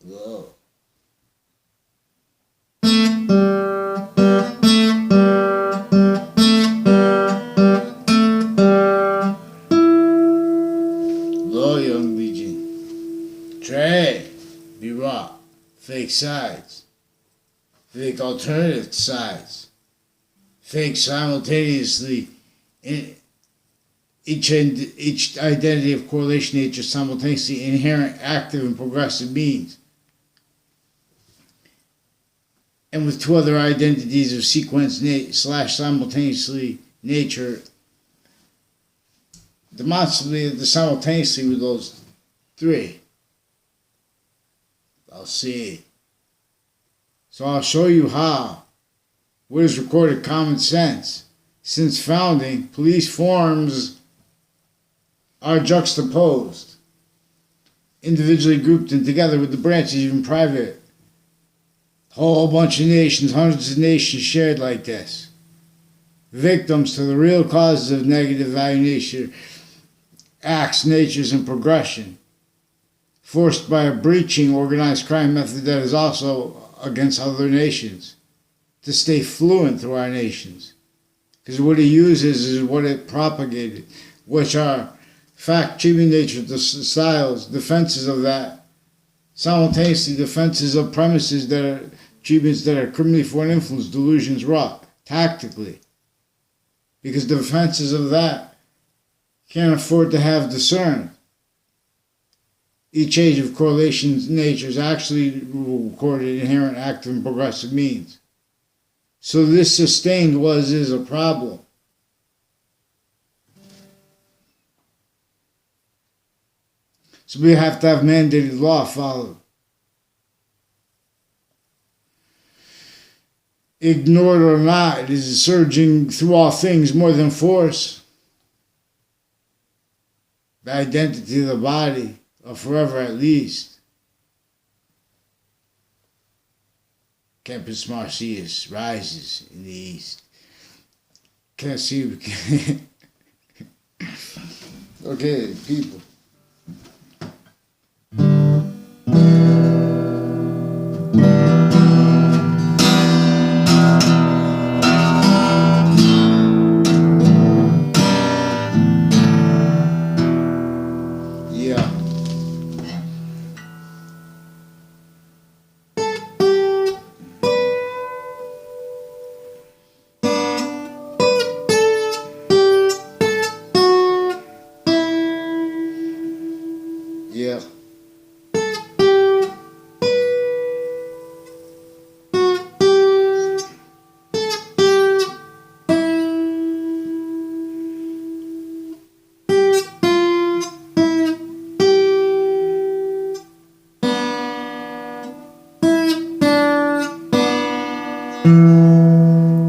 Whoa. Low, young legion. Trey. Be raw. Fake sides. Fake alternative sides. Fake simultaneously. Each identity of correlation nature simultaneously inherent, active, and progressive means. And with two other identities of sequence / simultaneously nature, demonstrably the simultaneously with those three. I'll see. So I'll show you how. What is recorded common sense? Since founding, police forms are juxtaposed, individually grouped and together with the branches, even private. A whole bunch of nations, hundreds of nations shared like this. Victims to the real causes of negative value nature, acts, natures, and progression. Forced by a breaching organized crime method that is also against other nations. To stay fluent through our nations. Because what it uses is what it propagated, which are fact, treatment nature, the styles, defenses of that, simultaneously defenses of premises that are treatments that are criminally foreign influence, delusions wrought, tactically. Because the defenses of that can't afford to have discerned. Each age of correlations nature is actually recorded inherent, active, and progressive means. So this sustained is a problem. So we have to have mandated law followed. Ignored or not, it is surging through all things more than force. The identity of the body, or forever at least. Campus Marcius rises in the east. Can't see. Okay, people.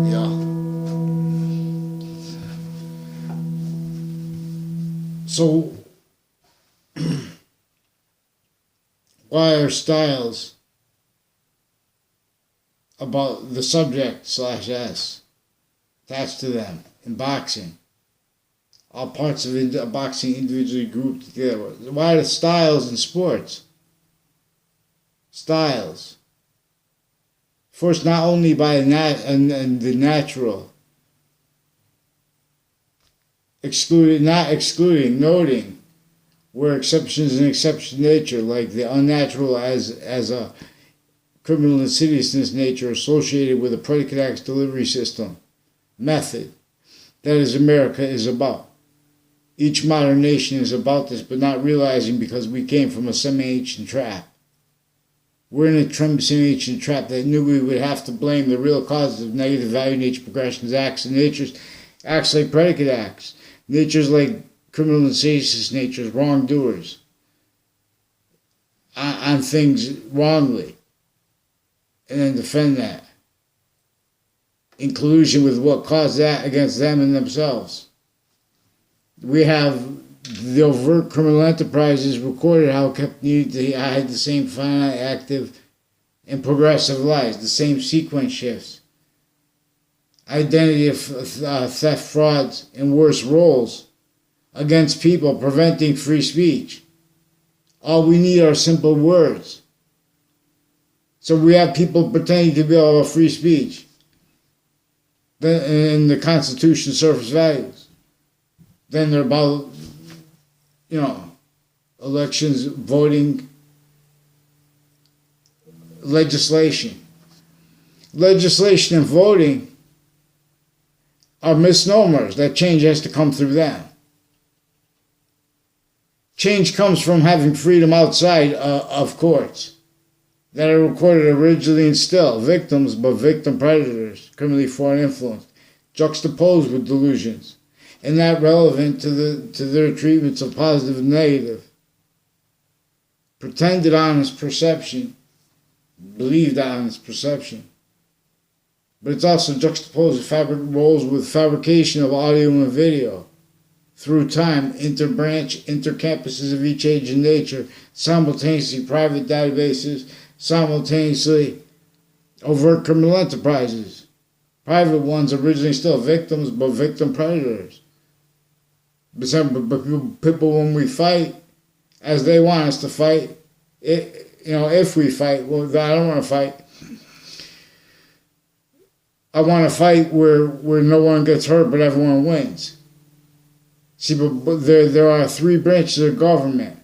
Yeah. So, why are styles about the subject /s attached to them in boxing? All parts of boxing individually grouped together. Why are the styles in sports? Styles. First, not only by the natural, not excluding, noting where exceptions and exception nature, like the unnatural as a criminal insidiousness nature associated with a predicate acts delivery system, method. That is America is about. Each modern nation is about this, but not realizing because we came from a semi-ancient trap. We're in a semi-ancient trap that knew we would have to blame the real causes of negative value nature progressions, acts, and natures, acts like predicate acts, natures like criminal and seditious natures, wrongdoers, on things wrongly, and then defend that in collusion with what caused that against them and themselves. We have the overt criminal enterprises recorded how kept needed to hide the same finite, active, and progressive lies, the same sequence shifts, identity of theft, frauds, and worse roles against people, preventing free speech. All we need are simple words. So we have people pretending to be all about free speech. Then in the Constitution surface values. Then they're about, elections, voting, legislation. Legislation and voting are misnomers. That change has to come through them. Change comes from having freedom outside of courts that are recorded originally and still. Victims, but victim predators, criminally foreign influence, juxtaposed with delusions, and not relevant to their treatments of positive and negative. Pretended honest perception, believed honest perception. But it's also juxtaposed roles with fabrication of audio and video through time, interbranch, intercampuses of each age and nature, simultaneously private databases, simultaneously overt criminal enterprises. Private ones originally still victims, but victim predators. But people, when we fight, as they want us to fight, if we fight, well, I don't want to fight. I want to fight where no one gets hurt, but everyone wins. See, but there are three branches of government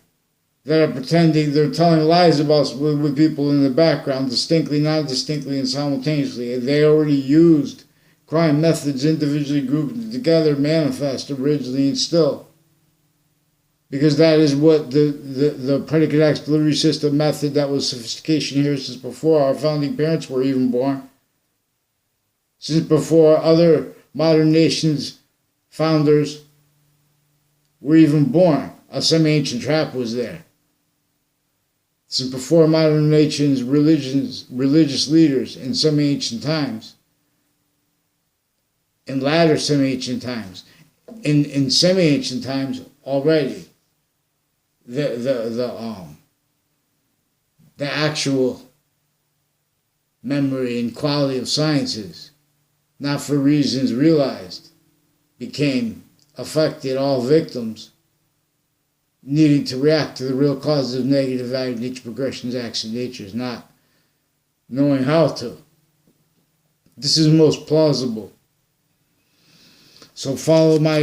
that are pretending, they're telling lies about with people in the background, distinctly, non-distinctly, and simultaneously. They already used crime methods individually grouped together, manifest originally and still. Because that is what the predicate acts delivery system method, that was sophistication here since before our founding parents were even born. Since before other modern nations' founders were even born, a semi-ancient trap was there. Since before modern nations' religious leaders in semi-ancient times, in latter semi-ancient times, in semi-ancient times already, the actual memory and quality of sciences, not for reasons realized, affected all victims needing to react to the real causes of negative value, nature, progressions, acts, and natures, not knowing how to. This is most plausible. So follow my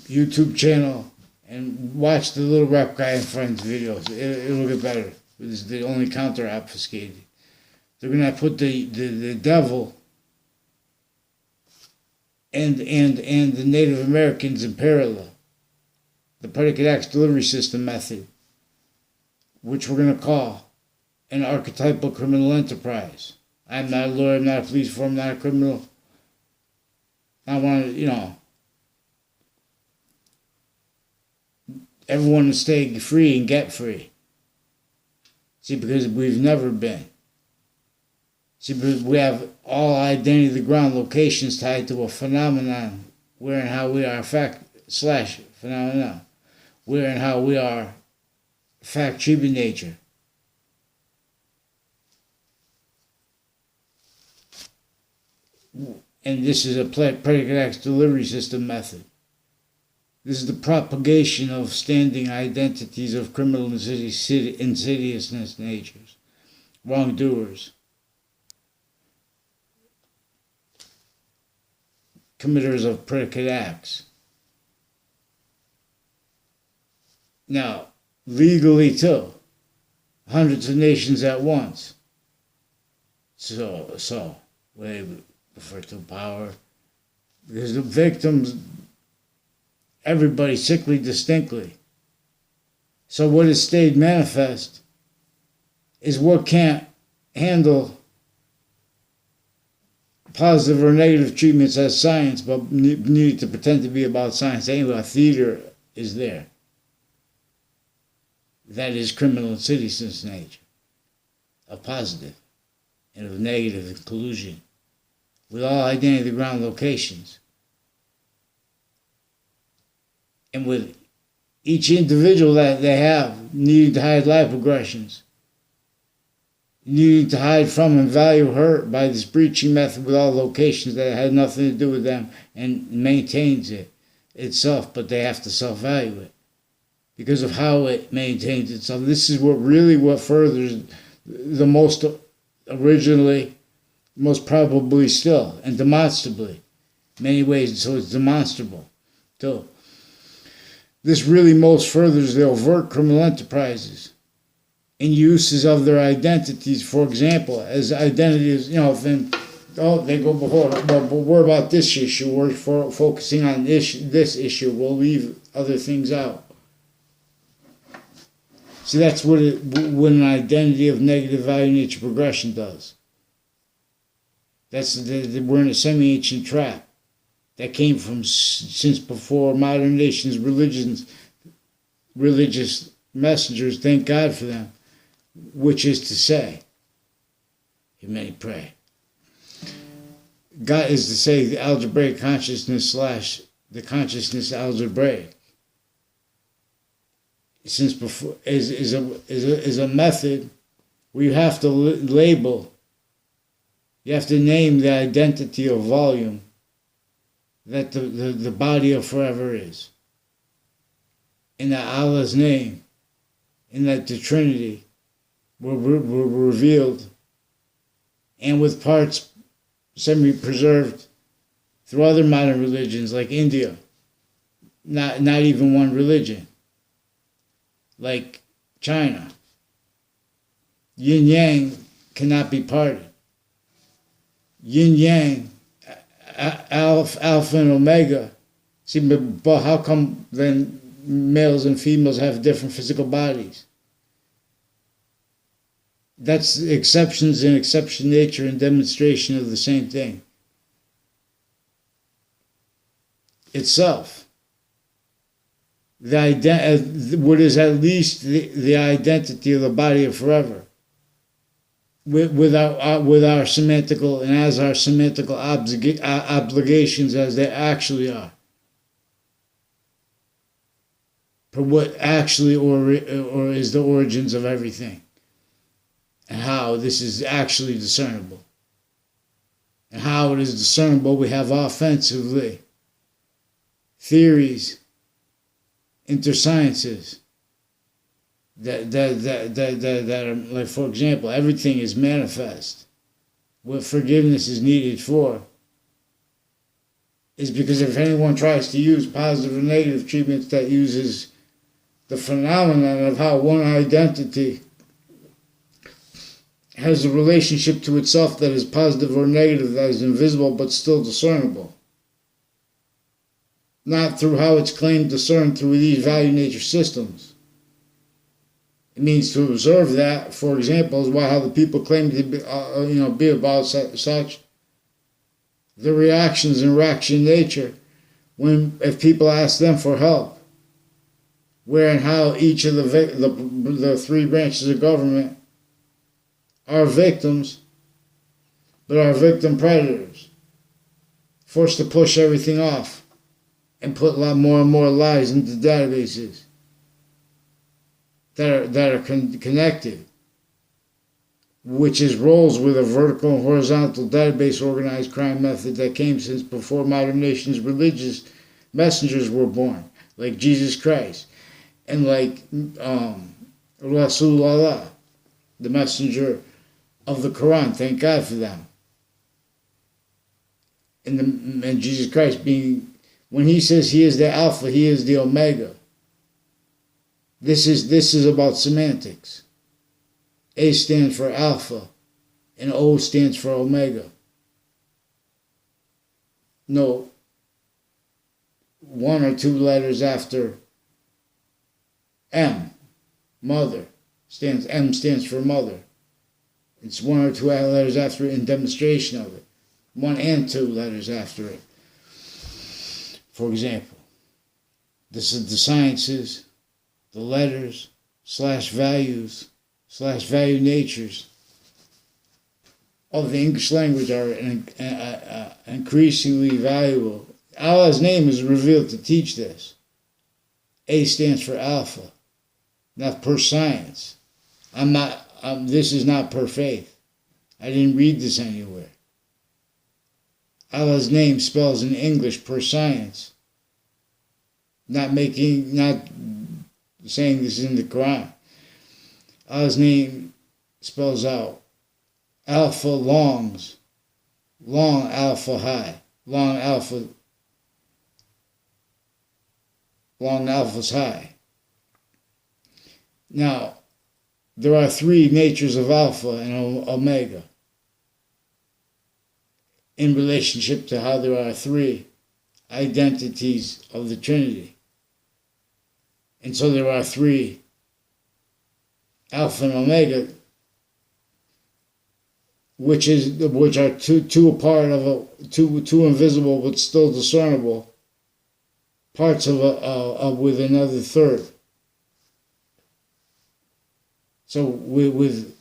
YouTube channel and watch the Little Rap Guy and Friends videos. It'll get better. This is the only counter obfuscated. They're gonna put the devil and the Native Americans in parallel. The predicate acts delivery system method, which we're going to call an archetypal criminal enterprise. I'm not a lawyer, I'm not a police officer, I'm not a criminal. I want to, everyone to stay free and get free. See, because we've never been. See, because we have all identity of the ground locations tied to a phenomenon, where and how we are phenomenon, where and how we are fact-treating nature. And this is a predicate acts delivery system method. This is the propagation of standing identities of criminal insidiousness natures, wrongdoers, committers of predicate acts. Now, legally too, hundreds of nations at once. So, we refer to power, because the victims, everybody sickly distinctly. So what has stayed manifest is what can't handle positive or negative treatments as science, but need to pretend to be about science. Anyway, a theater is there. That is criminal insidiousness nature, of positive and of negative collusion, with all identity of the ground locations. And with each individual that they have needing to hide life progressions, needing to hide from and value hurt by this breaching method with all locations that had nothing to do with them, and maintains it itself, but they have to self-value it because of how it maintains itself. This is what furthers the most originally, most probably still, and demonstrably. In many ways, so it's demonstrable. So, this really most furthers the overt criminal enterprises and uses of their identities, for example, as identities, then, they go, but we're about this issue, we're focusing on this issue, we'll leave other things out. See, that's what an identity of negative value nature progression does. We're in a semi-ancient trap that came from since before modern nations, religious messengers, thank God for them, which is to say, you may pray. God is to say the algebraic consciousness / the consciousness algebraic. Since before is a method where you have to label, you have to name the identity of volume that the body of forever is. In that Allah's name, in that the Trinity were revealed, and with parts semi-preserved through other modern religions like India, not even one religion, like China. Yin Yang cannot be parted. Yin Yang, Alpha and Omega. See, but how come then males and females have different physical bodies? That's exceptions in exception nature and demonstration of the same thing itself. What is at least the identity of the body of forever, with our semantical and as our semantical obligations as they actually are, for what actually or is the origins of everything, and how this is actually discernible, and how it is discernible. We have offensively theories, intersciences that are, like, for example, everything is manifest. What forgiveness is needed for is because if anyone tries to use positive or negative treatments that uses the phenomenon of how one identity has a relationship to itself that is positive or negative, that is invisible but still discernible, not through how it's claimed discerned through these value nature systems. It means to observe that, for example, is how the people claim to be about such. The reactions in reaction nature, if people ask them for help, where and how each of the three branches of government are victims, but are victim predators, forced to push everything off and put a lot more and more lies into databases that are connected, which rolls with a vertical and horizontal database organized crime method that came since before modern nations' religious messengers were born, like Jesus Christ, and like Rasulullah, the messenger of the Quran. Thank God for them. And Jesus Christ being, when he says he is the Alpha, he is the Omega. This is about semantics. A stands for Alpha, and O stands for Omega. No, one or two letters after M, mother, M stands for mother. It's one or two letters after it in demonstration of it. 1 and 2 letters after it. For example, this is the sciences, the letters, /values, /value natures of the English language are increasingly valuable. Allah's name is revealed to teach this. A stands for Alpha, not per science. This is not per faith. I didn't read this anywhere. Allah's name spells in English per science. Not saying this is in the Quran. Allah's name spells out alpha longs, long alpha high, long alpha's high. Now, there are three natures of alpha and omega in relationship to how there are three identities of the Trinity. And so there are three alpha and omega, which are two apart of two invisible but still discernible parts of with another third. So with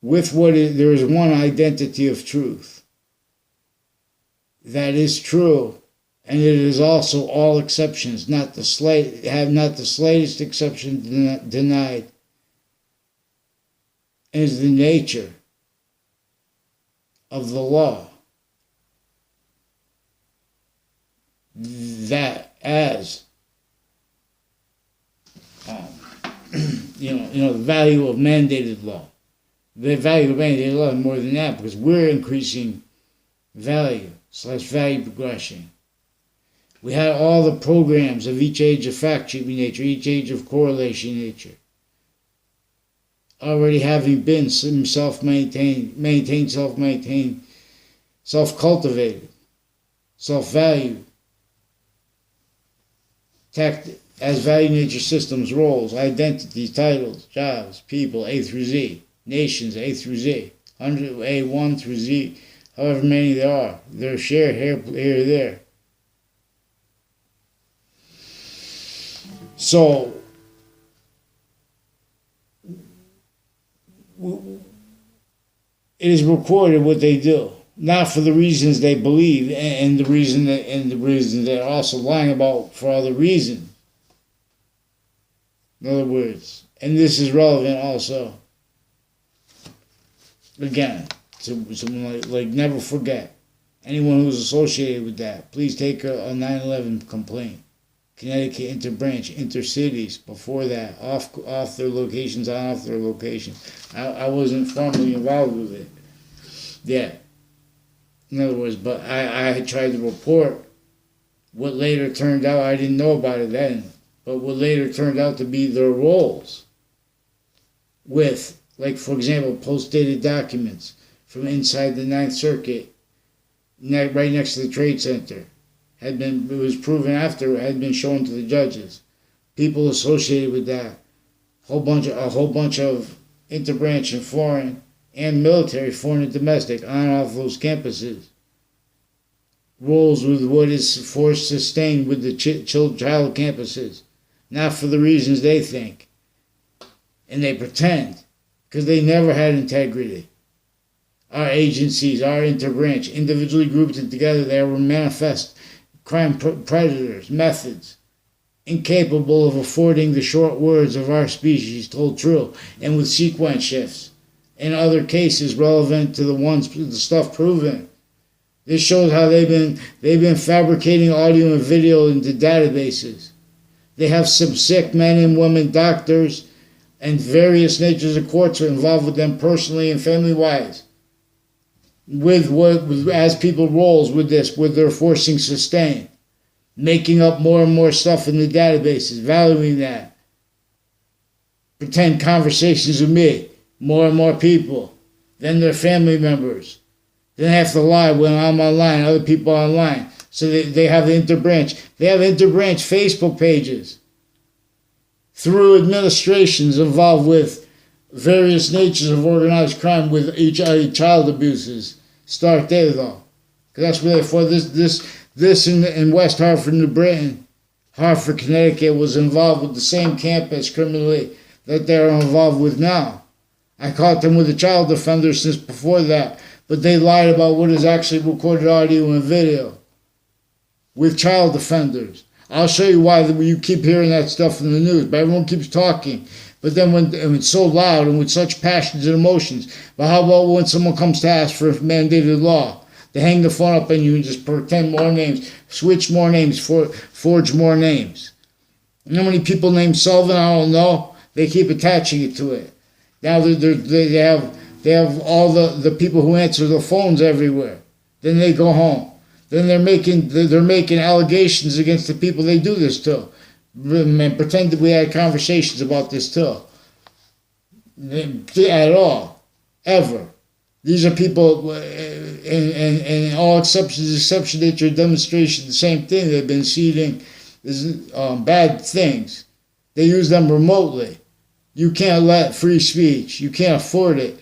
what there is one identity of truth that is true, and it is also all exceptions, not the slightest exception denied, is the nature of the law. That as the value of mandated law. The value of mandated law is more than that, because we're increasing value / value progression. We had all the programs of each age of fact-sheeping nature, each age of correlation nature, already having been self-maintained, self-cultivated, self-valued, as value nature systems, roles, identities, titles, jobs, people, A through Z, nations, A through Z, A1 through Z, however many there are. They're shared here or there. So, it is recorded what they do, not for the reasons they believe, and the reason they're also lying about for other reasons. In other words, and this is relevant also. Again, to like never forget. Anyone who's associated with that, please take a 9/11 complaint. Connecticut interbranch, intercities, before that, off their locations, on off their location. I wasn't formally involved with it. Yeah. In other words, but I had tried to report what later turned out, I didn't know about it then, but what later turned out to be their roles with, like, for example, post-dated documents from inside the Ninth Circuit, right next to the Trade Center. It was proven after it had been shown to the judges. People associated with that, a whole bunch of interbranch and foreign and military, foreign and domestic, on and off those campuses. Roles with what is force sustained with the child campuses, not for the reasons they think, and they pretend, because they never had integrity. Our agencies, our interbranch, individually grouped together, they were manifest crime predators, methods, incapable of affording the short words of our species told true, and with sequence shifts. In other cases relevant to the stuff proven. This shows how they've been fabricating audio and video into databases. They have some sick men and women, doctors, and various natures of courts are involved with them personally and family-wise. As people roles with this, with their forcing sustain, making up more and more stuff in the databases, valuing that. Pretend conversations with me, more and more people, then their family members. Then have to lie when I'm online, other people online. So they have the interbranch. They have interbranch Facebook pages through administrations involved with various natures of organized crime with each child abuses. Start there though, because that's where for this in West Hartford, New Britain, Hartford, Connecticut was involved with the same campus criminally that they're involved with now. I caught them with a child offender since before that, but they lied about what is actually recorded audio and video with child offenders. I'll show you why you keep hearing that stuff in the news, but everyone keeps talking. But then when it's so loud and with such passions and emotions, but how about when someone comes to ask for mandated law? They hang the phone up on you and just pretend more names, switch more names, forge more names. You know how many people named Sullivan? I don't know. They keep attaching it to it. Now they have all the people who answer the phones everywhere. Then they go home. Then they're making allegations against the people they do this to, and pretend that we had conversations about this too. At all, ever. These are people, and all exception nature demonstration, the same thing. They've been seeding bad things. They use them remotely. You can't let free speech. You can't afford it.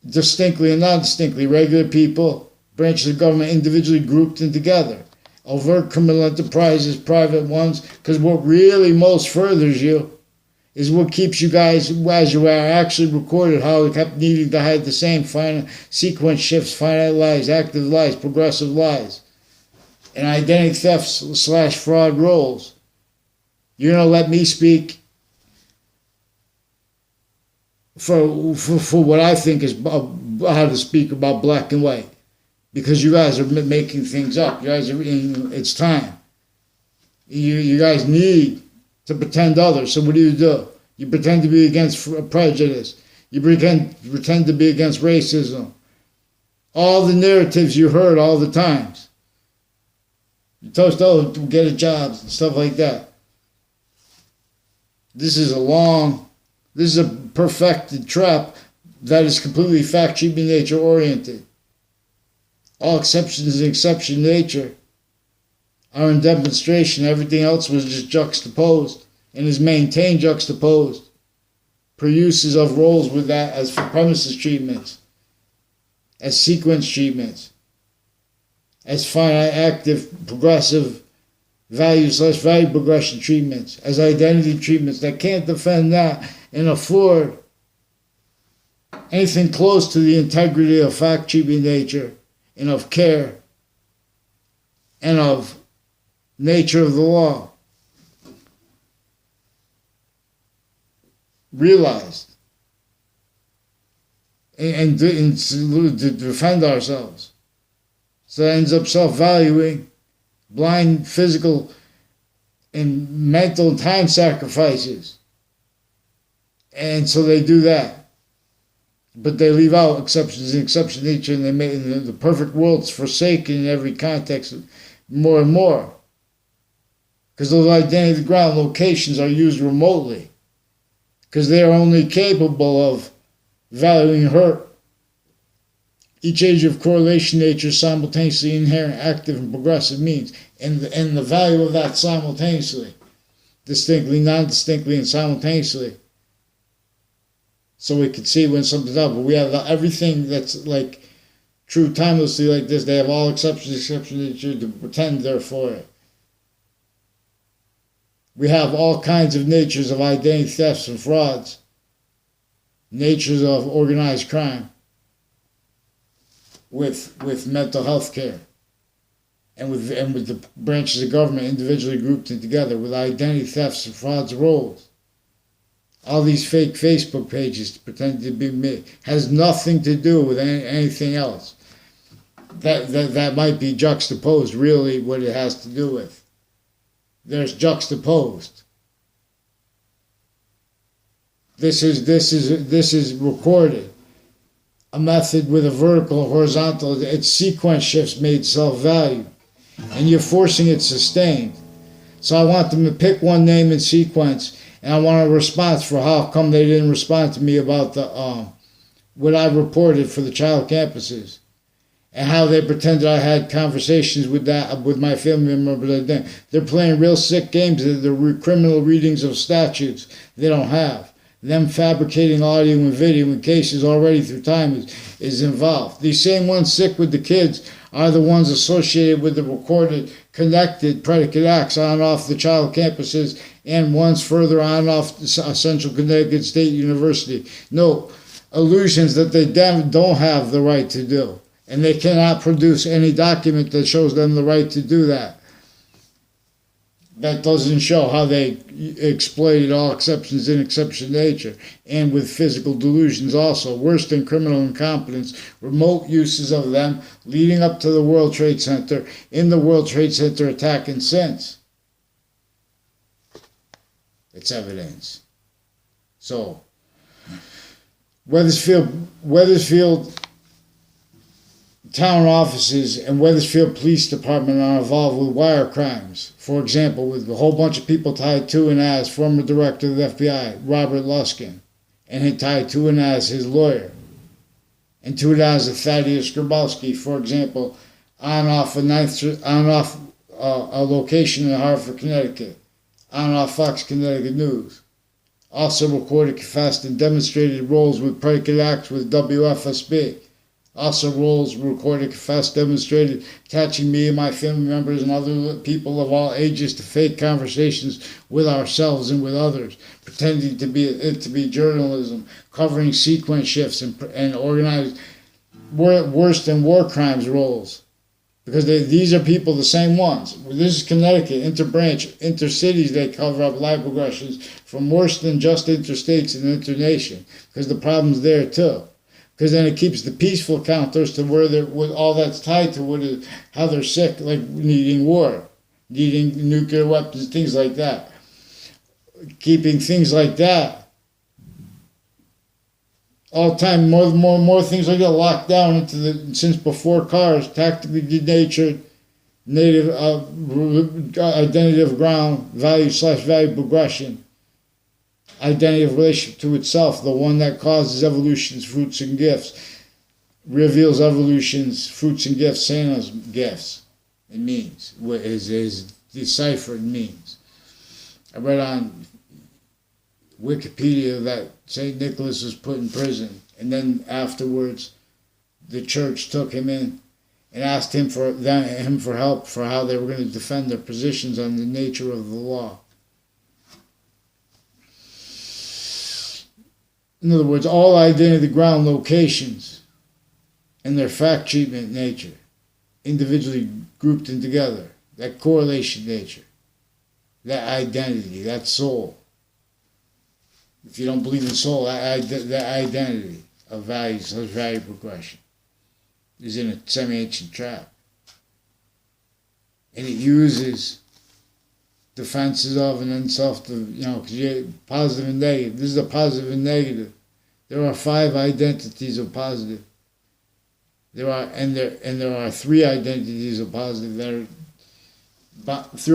Distinctly and non-distinctly, regular people, branches of government individually grouped and together. Overt criminal enterprises, private ones, because what really most furthers you is what keeps you guys, as you are actually recorded, how it kept needing to hide the same finite sequence shifts, finite lies, active lies, progressive lies, and identity thefts / fraud roles. You're going to let me speak for what I think is how to speak about black and white, because you guys are making things up. You guys are it's time. You guys need to pretend others. So what do? You pretend to be against prejudice. You pretend to be against racism. All the narratives you heard all the times. You toast, get a job and stuff like that. This is a perfected trap that is completely fact-sheeping nature oriented. All exceptions in exception nature are in demonstration. Everything else was just juxtaposed and is maintained juxtaposed per uses of roles with that as premises treatments, as sequence treatments, as finite active progressive value / value progression treatments, as identity treatments that can't defend that and afford anything close to the integrity of fact-keeping nature and of care and of nature of the law. Realized and to defend ourselves. So it ends up self-valuing, blind physical and mental and time sacrifices. And so they do that. But they leave out exceptions in exception nature, and they make the perfect world's forsaken in every context more and more. Because those identity ground locations are used remotely. Because they are only capable of valuing hurt. Each age of correlation nature simultaneously inherent, active, and progressive means. And the value of that simultaneously. Distinctly, non-distinctly, and simultaneously. So we can see when something's up. But we have everything that's like true timelessly like this. They have all exception nature to pretend they're for it. We have all kinds of natures of identity thefts and frauds. Natures of organized crime. With mental health care. And with the branches of government individually grouped and together with identity thefts and frauds roles. All these fake Facebook pages pretend to be me has nothing to do with anything else. That might be juxtaposed, really, what it has to do with. There's juxtaposed. This is recorded. A method with a vertical, horizontal, its sequence shifts made self-value. And you're forcing it sustained. So I want them to pick one name in sequence, and I want a response for how come they didn't respond to me about the what I reported for the child campuses. And how they pretended I had conversations with my family members. They're playing real sick games. They're criminal readings of statutes they don't have. Them fabricating audio and video in cases already through time is involved. These same ones sick with the kids are the ones associated with the recorded, connected predicate acts on and off the child campuses and ones further on and off Central Connecticut State University. No, illusions that they don't have the right to do. And they cannot produce any document that shows them the right to do that. That doesn't show how they exploited all exceptions in exception nature, and with physical delusions also, worse than criminal incompetence, remote uses of them leading up to the World Trade Center, in the World Trade Center attack and since. It's evidence. So, Wethersfield town offices and Wethersfield Police Department are involved with wire crimes. For example, with a whole bunch of people tied to and as former director of the FBI, Robert Luskin, and tied to and as his lawyer, and to and as Thaddeus Grabowski, for example, on off a location in Hartford, Connecticut, on off Fox Connecticut News. Also recorded, confessed, and demonstrated roles with predicate acts with WFSB. Also roles recorded, confessed, demonstrated, attaching me and my family members and other people of all ages to fake conversations with ourselves and with others, pretending to be journalism, covering sequence shifts and organized worse than war crimes roles. Because these are people, the same ones. This is Connecticut, interbranch, intercities, they cover up live progressions from worse than just interstates and internation. Because the problem's there too. Because then it keeps the peaceful counters to where they're, with all that's tied to what is, how they're sick, like needing war, needing nuclear weapons, things like that. Keeping things like that. All the time, more things like that locked down into the, since before cars, tactically denatured, native identity of ground, value/value progression, identity of relationship to itself, the one that causes evolution's fruits and gifts, reveals evolution's fruits and gifts, Santa's gifts, it means, is deciphered means. I read on Wikipedia that St. Nicholas was put in prison, and then afterwards the church took him in and asked him for help for how they were going to defend their positions on the nature of the law. In other words, all identity ground locations and their fact treatment nature, individually grouped in together, that correlation nature, that identity, that soul. If you don't believe in soul, that identity of values, value progression, is in a semi-ancient trap. And it uses defenses of and then because you positive and negative. This is a positive and negative. There are 5 identities of positive. There are 3 identities of positive. There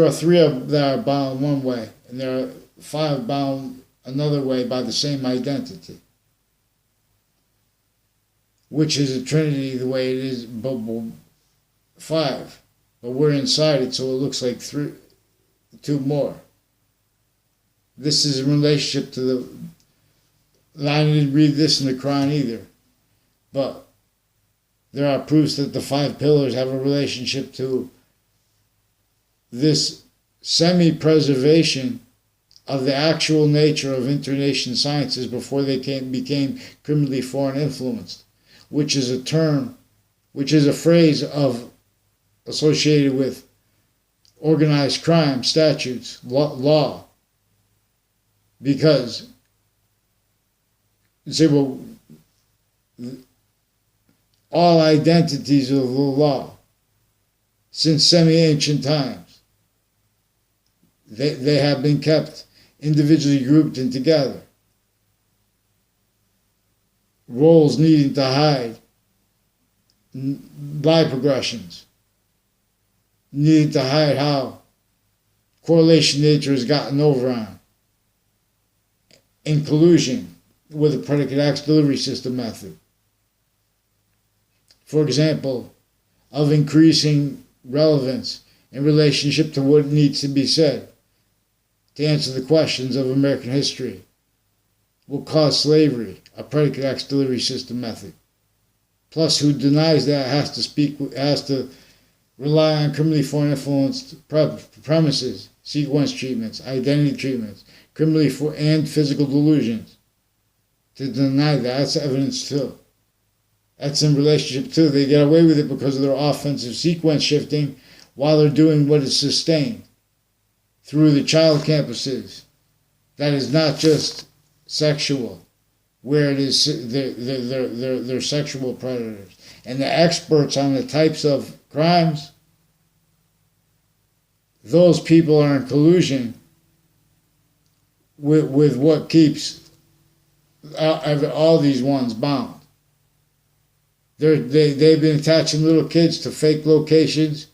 are 3 that are bound one way, and there are 5 bound another way by the same identity, which is a trinity the way it is, but 5. But we're inside it, so it looks like 2 more. This is in relationship to the, I didn't read this in the Quran either, but there are proofs that the 5 pillars have a relationship to this semi-preservation of the actual nature of internation sciences before they became criminally foreign influenced, which is a term, which is a phrase associated with organized crime, statutes, law. Because you say, well, all identities of the law since semi-ancient times, they have been kept individually grouped and together. Roles needing to hide, lie progressions, needing to hide how correlation nature has gotten over on, in collusion with the predicate acts delivery system method. For example, of increasing relevance in relationship to what needs to be said to answer the questions of American history will cause slavery, a predicate acts delivery system method. Plus, who denies that has to rely on criminally foreign influenced premises, sequence treatments, identity treatments, criminally and physical delusions. To deny that, that's evidence too. That's in relationship too. They get away with it because of their offensive sequence shifting while they're doing what is sustained through the child campuses. That is not just sexual, where it is they're sexual predators. And the experts on the types of crimes, those people are in collusion with what keeps all these ones bound. They've been attaching little kids to fake locations,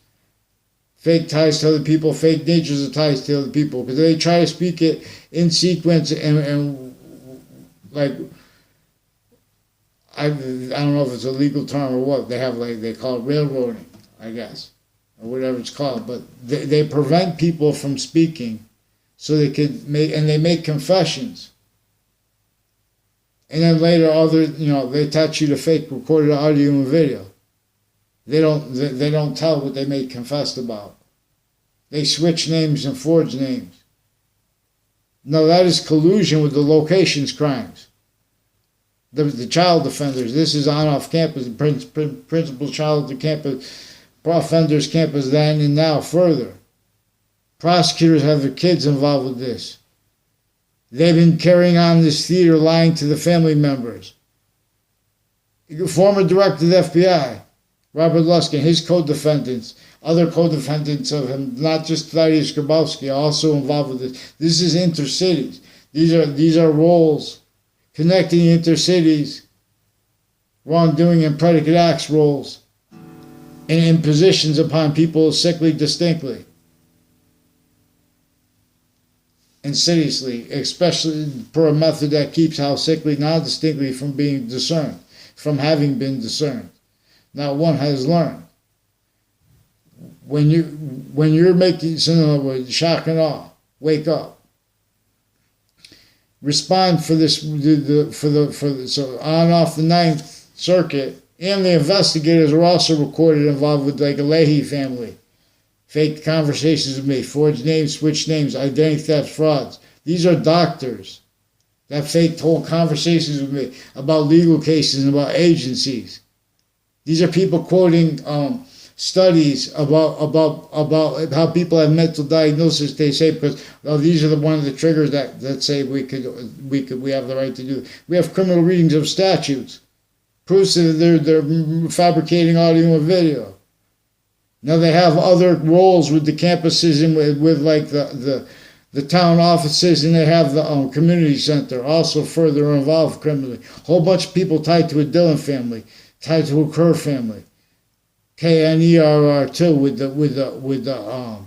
fake ties to other people, fake natures of ties to other people, because they try to speak it in sequence and like, I don't know if it's a legal term or what. They have, like, they call it railroading, I guess, or whatever it's called. But they prevent people from speaking so they could they make confessions. And then later, they attach you to fake recorded audio and video. They don't tell what they may confessed about. They switch names and forge names. No, that is collusion with the locations crimes. The child offenders. This is on off campus. Principal child to campus, offenders campus then and now further. Prosecutors have their kids involved with this. They've been carrying on this theater, lying to the family members. Former director of the FBI, Robert Luskin, his co-defendants, other co-defendants of him, not just Thaddeus Grabowski, are also involved with this. This is intercities. These are roles connecting intercities, wrongdoing and predicate acts roles, and impositions upon people sickly distinctly. Insidiously, especially per a method that keeps how sickly non-distinctly from being discerned, from having been discerned. Now one has learned. When you're making, so in other words, shock and awe, wake up. Respond for this, so on off the Ninth Circuit, and the investigators were also recorded involved with, like, a Leahy family. Fake conversations with me, forged names, switched names, identity theft, frauds. These are doctors that faked whole conversations with me about legal cases and about agencies. These are people quoting studies about how people have mental diagnosis. They say because these are one of the triggers that say we have the right to do. We have criminal readings of statutes, proofs that they're fabricating audio and video. Now they have other roles with the campuses and with like the town offices, and they have the community center also further involved criminally. A whole bunch of people tied to a Dillon family, tied to a Kerr family, KNERR too, with the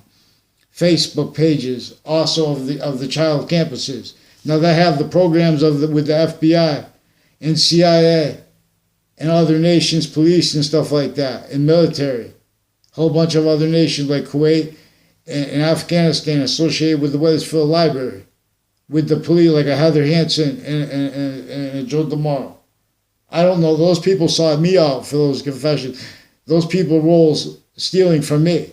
Facebook pages also of the child campuses. Now they have the programs with the FBI and CIA and other nations' police and stuff like that, and military. Whole bunch of other nations like Kuwait and Afghanistan associated with the Wethersfield Library, with the police like a Heather Hansen and Joe DeMauro. I don't know. Those people sought me out for those confessions. Those people roles stealing from me.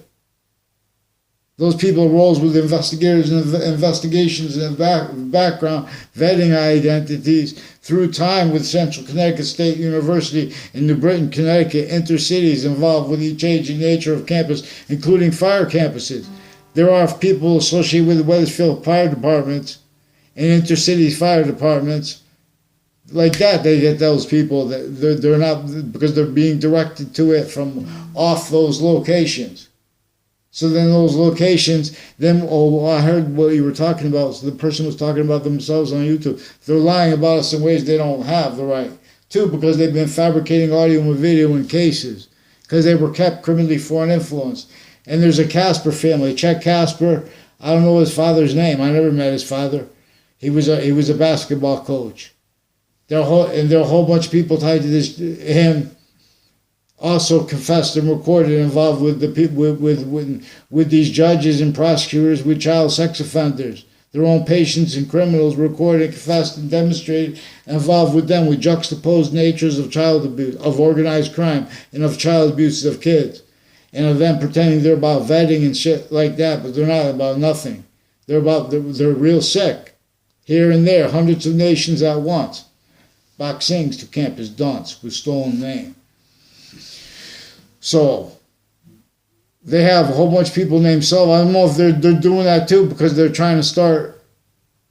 Those people roles with investigators and investigations in the background, vetting identities through time with Central Connecticut State University and New Britain, Connecticut, intercities involved with each changing nature of campus, including fire campuses. There are people associated with the Wethersfield Fire Departments and intercities fire departments. Like that, they get those people that they're not, because they're being directed to it from off those locations. So then those locations, I heard what you were talking about. So the person was talking about themselves on YouTube. They're lying about us in ways they don't have the right to, because they've been fabricating audio and video in cases, because they were kept criminally foreign influence. And there's a Casper family. Chet Casper, I don't know his father's name. I never met his father. He was a basketball coach. There are a whole bunch of people tied to him. Also confessed and recorded involved with the people with these judges and prosecutors with child sex offenders, their own patients and criminals, recorded, confessed, and demonstrated involved with them with juxtaposed natures of child abuse, of organized crime, and of child abuse of kids, and of them pretending they're about vetting and shit like that, but they're not about nothing. They're real sick, here and there, hundreds of nations at once. Boxings to campus dunce with stolen name. So they have a whole bunch of people named Sullivan. I don't know if they're doing that too because they're trying to start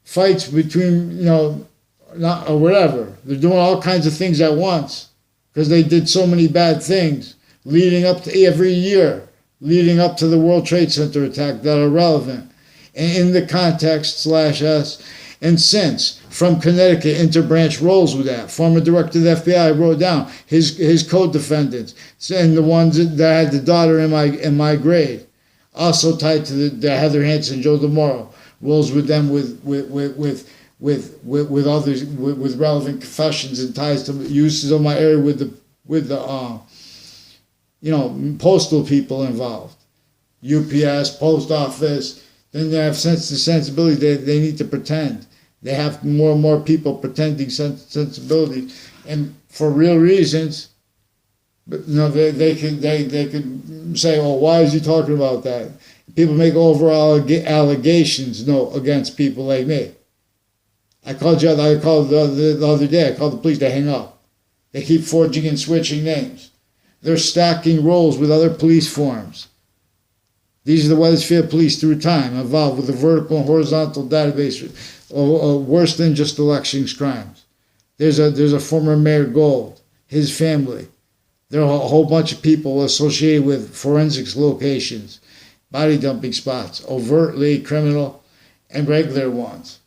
fights between, not or whatever. They're doing all kinds of things at once because they did so many bad things leading up to every year, leading up to the World Trade Center attack that are relevant and in the context /S. And since, from Connecticut, interbranch rolls with that. Former director of the FBI wrote down his co-defendants and the ones that had the daughter in my grade, also tied to the Heather Hansen, Joe DeMoro, rolls with them with others with relevant confessions and ties to uses of my area with the postal people involved, UPS, post office. Then they have sensibility. They need to pretend. They have more and more people pretending sensibility, and for real reasons. But they could say, "Oh, why is he talking about that?" People make overall allegations against people like me. I called the other day. I called the police. They hang up. They keep forging and switching names. They're stacking rolls with other police forms. These are the Wethersfield police through time, involved with a vertical and horizontal database, worse than just elections crimes. There's a former Mayor Gold, his family. There are a whole bunch of people associated with forensics locations, body dumping spots, overtly criminal and regular ones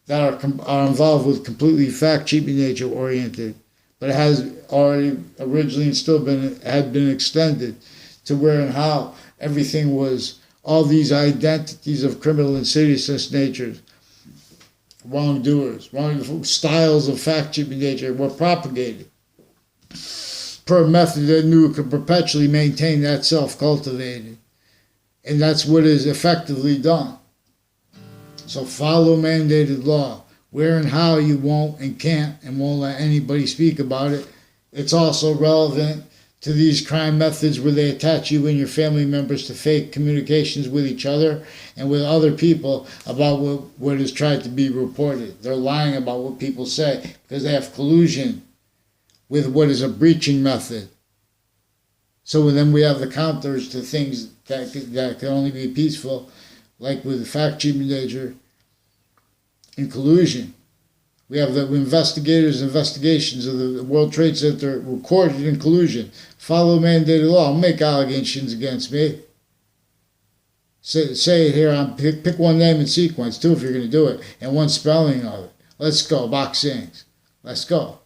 that are involved with completely fact-cheating nature oriented, but it has already originally and still had been extended to where and how everything was, all these identities of criminal and seriousness natures, wrongdoers, styles of fact-cheating nature were propagated per method that knew could perpetually maintain that self-cultivated. And that's what is effectively done. So follow mandated law. Where and how you won't and can't and won't let anybody speak about it. It's also relevant to these crime methods where they attach you and your family members to fake communications with each other and with other people about what is tried to be reported. They're lying about what people say because they have collusion with what is a breaching method. So then we have the counters to things that can only be peaceful, like with fact-cheating nature and collusion. We have the investigations of the World Trade Center recorded in collusion. Follow mandated law. Don't make allegations against me. Say it here. Pick one name in sequence, too, if you're going to do it, and one spelling of it. Let's go. Boxings. Let's go.